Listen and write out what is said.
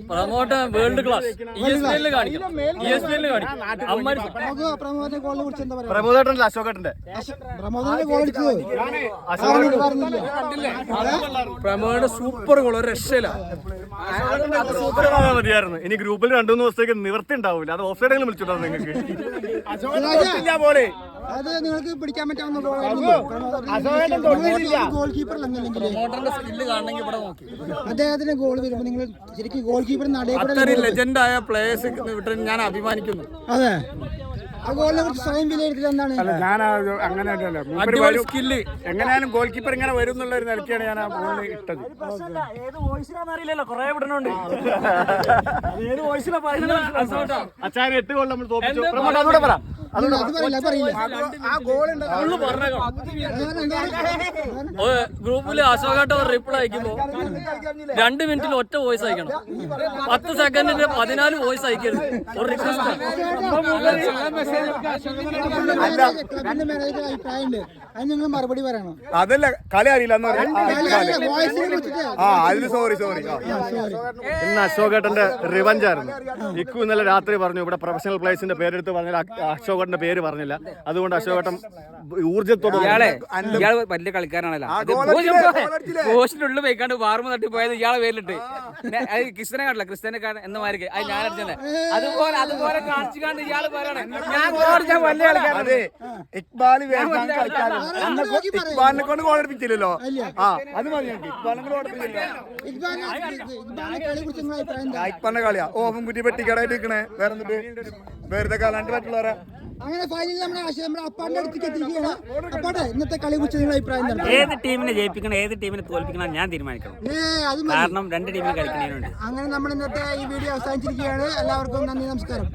Promote world class പ്രമോദേട്ടൻ്റെ അശോകേട്ടൻ്റെ Pramod super goal ഒരു രക്ഷയില്ല. സൂപ്പർ മതിയായിരുന്നു. ഇനി ഗ്രൂപ്പിൽ 2-3 ദിവസത്തേക്ക് നിവർത്തി ഉണ്ടാവില്ല. അത് ഓഫ് സൈഡെങ്കിലും വിളിച്ചിട്ടോ നിങ്ങൾക്ക്. അത് നിങ്ങൾക്ക് പിടിക്കാൻ പറ്റാവുന്ന ഗോൾ കീപ്പർ അദ്ദേഹത്തിന് ഗോൾ വരുമ്പോൾ നിങ്ങൾ ശരിക്കും ഗോൾ കീപ്പർ ലെജൻഡായ പ്ലേയേഴ്സ് വിട്ട് ഞാൻ അഭിമാനിക്കുന്നു. അതെ, ആ ഗോളിനെ കുറിച്ച് സ്വയം വിലയിരുത്തൽ എന്താണ്? ഞാൻ അങ്ങനെ സ്കില്ല് എങ്ങനെയാലും ഗോൾ കീപ്പർ ഇങ്ങനെ വരും എന്നുള്ള ഒരു നിലയ്ക്കാണ് ഞാൻ ആ ബോളിൽ ഇട്ടത്. അറിയില്ലല്ലോ, കുറെ വിടണുണ്ട്. അച്ഛൻ 8 ഗോൾ നമ്മൾ തോപ്പിച്ചു. ഗ്രൂപ്പില് അശോകായിട്ട് റിപ്ലൈ അയക്കുമ്പോ 2 മിനിറ്റിൽ ഒറ്റ വോയിസ് അയക്കണം. 10 സെക്കൻഡിന്റെ 14 വോയിസ് അയക്കരുത്. ഒരു റിക്വസ്റ്റ്. നിങ്ങൾ മറുപടി പറയണം. അതല്ല, കളി അറിയില്ല എന്ന് പറയാം. സോറി. ഇന്ന് അശോകേട്ടന്റെ റിവഞ്ച് ആയിരുന്നു. ഇക്കു ഇന്നലെ രാത്രി പറഞ്ഞു ഇവിടെ പ്രൊഫഷണൽ പ്ലേയേഴ്സിന്റെ പേരെടുത്ത് പറഞ്ഞാൽ അശോകേട്ടന്റെ പേര് പറഞ്ഞില്ല. അതുകൊണ്ട് അശോകേട്ടൻ ഊർജ്ജത്തോടെ ഇയാള് വലിയ കളിക്കാരാണല്ലോ. കോച്ചിനുള്ളിൽ പോയിക്കാണ്ട് വാർമ തട്ടി പോയത് ഇയാളെ പേരിലിട്ട് ക്രിസ്ത്യനെ കാണില്ല, ക്രിസ്ത്യനെ എന്ന് മാർക്ക് അത് ഞാൻ അടിച്ചത്. അതുപോലെ കാണിച്ചു കാണ്ട് ഇയാള് പറയണേ ഇക്ബാലിനെ കൊണ്ട് ഗോൾ അടിപ്പിച്ചില്ലല്ലോ. അത് മതി. ഇക്ബാലിന്റെ കളിയാ ഓഫും കുറ്റി പെട്ടിക്കടായിട്ട് നിൽക്കണേ. വേറെ എന്നിട്ട് വെറുതെ കാലാണ്ട് പറ്റുള്ളവരാ. അങ്ങനെ ഫൈനലിൽ നമ്മുടെ അപ്പാന്റെ അടുത്തേക്ക് എത്തിക്കുകയാണ്. അപ്പാട്ടെ ഇന്നത്തെ കളി കുറിച്ച് നിങ്ങളുടെ അഭിപ്രായം എന്താണ്? ഏത് ടീമിനെ ജയിപ്പിക്കണം, ഏത് ടീമിനെ തോൽപ്പിക്കണം ഞാൻ തീരുമാനിക്കണം. കാരണം 2 ടീമിൽ കളിക്കുന്നതിനുണ്ട്. അങ്ങനെ നമ്മൾ ഇന്നത്തെ ഈ വീഡിയോ അവസാനിച്ചിരിക്കുകയാണ്. എല്ലാവർക്കും നന്ദി, നമസ്കാരം.